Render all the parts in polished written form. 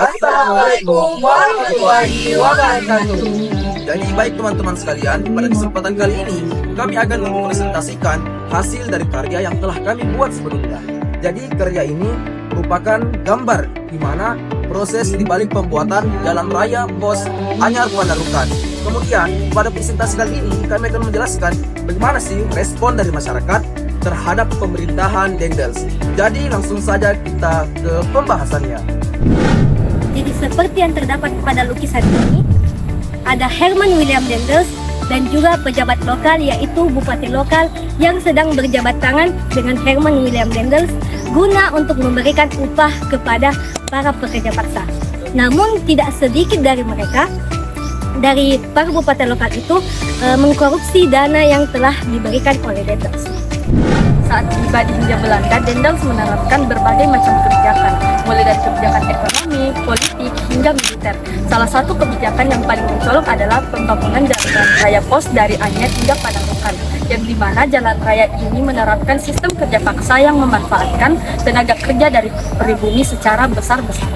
Assalamualaikum warahmatullahi wabarakatuh. Jadi baik teman-teman sekalian, pada kesempatan kali ini kami akan mempresentasikan hasil dari karya yang telah kami buat sebelumnya. Jadi karya ini merupakan gambar di mana proses dibalik pembuatan jalan raya Pos Anyar Pandarukan. Kemudian pada presentasi kali ini kami akan menjelaskan bagaimana sih respon dari masyarakat terhadap pemerintahan Dendels. Jadi langsung saja kita ke pembahasannya. Jadi seperti yang terdapat pada lukisan ini, ada Herman William Dendels dan juga pejabat lokal yaitu bupati lokal yang sedang berjabat tangan dengan Herman William Dendels guna untuk memberikan upah kepada para pekerja paksa. Namun tidak sedikit dari mereka, dari para bupati lokal itu mengkorupsi dana yang telah diberikan oleh Dendels. Saat tiba di Hindia Belanda, Dendels menerapkan berbagai macam kebijakan, mulai dari kebijakan ekonomi, politik, hingga militer. Salah satu kebijakan yang paling mencolok adalah pembangunan jalan raya pos dari Anyar hingga Pandarukan, yang dimana jalan raya ini menerapkan sistem kerja paksa yang memanfaatkan tenaga kerja dari pribumi secara besar-besaran.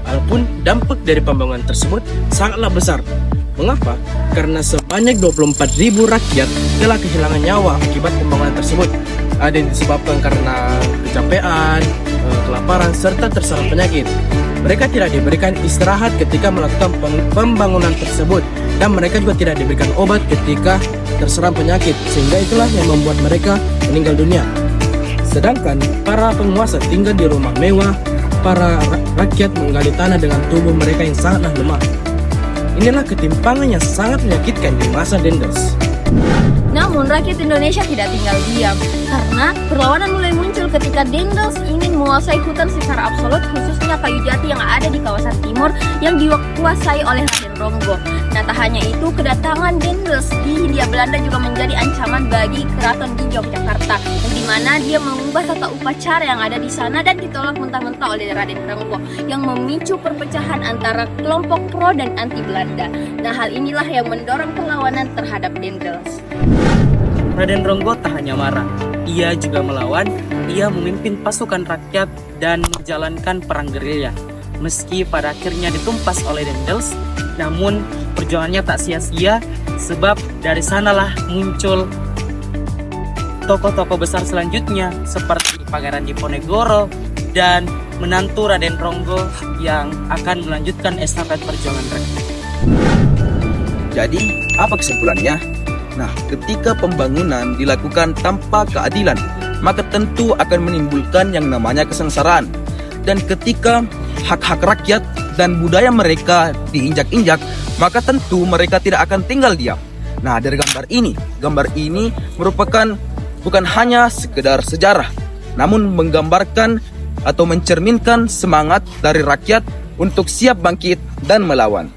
Walaupun dampak dari pembangunan tersebut sangatlah besar. Mengapa? Karena sebanyak 24.000 rakyat telah kehilangan nyawa akibat pembangunan tersebut. Ada yang disebabkan karena kecapean, kelaparan, serta terserang penyakit. Mereka tidak diberikan istirahat ketika melakukan pembangunan tersebut, dan mereka juga tidak diberikan obat ketika terserang penyakit, sehingga itulah yang membuat mereka meninggal dunia. Sedangkan para penguasa tinggal di rumah mewah, para rakyat menggali tanah dengan tubuh mereka yang sangatlah lemah. Inilah ketimpangan yang sangat menyakitkan di masa Dendels. Namun rakyat Indonesia tidak tinggal diam, karena perlawanan mulai muncul ketika Dendels ingin menguasai hutan secara absolut, khususnya kayu jati yang ada di kawasan timur yang dikuasai oleh Raden Ronggo. Nah, tak hanya itu, kedatangan Dendels di Hindia Belanda juga menjadi ancaman bagi keraton di Yogyakarta, yang dimana dia mengubah tata upacara yang ada di sana dan ditolak mentah-mentah oleh Raden Ronggo, yang memicu perpecahan antara kelompok pro dan anti Belanda. Nah, hal inilah yang mendorong perlawanan terhadap Dendels. Raden Ronggo tak hanya marah, ia juga melawan. Ia memimpin pasukan rakyat dan menjalankan perang gerilya. Meski pada akhirnya ditumpas oleh Dendels, namun perjuangannya tak sia-sia, sebab dari sanalah muncul tokoh-tokoh besar selanjutnya seperti Pangeran Diponegoro dan menantu Raden Ronggo yang akan melanjutkan estafet perjuangan rakyat. Jadi, apa kesimpulannya? Nah, ketika pembangunan dilakukan tanpa keadilan, maka tentu akan menimbulkan yang namanya kesengsaraan. Dan ketika hak-hak rakyat dan budaya mereka diinjak-injak, maka tentu mereka tidak akan tinggal diam. Nah, dari gambar ini merupakan bukan hanya sekedar sejarah, namun menggambarkan atau mencerminkan semangat dari rakyat untuk siap bangkit dan melawan.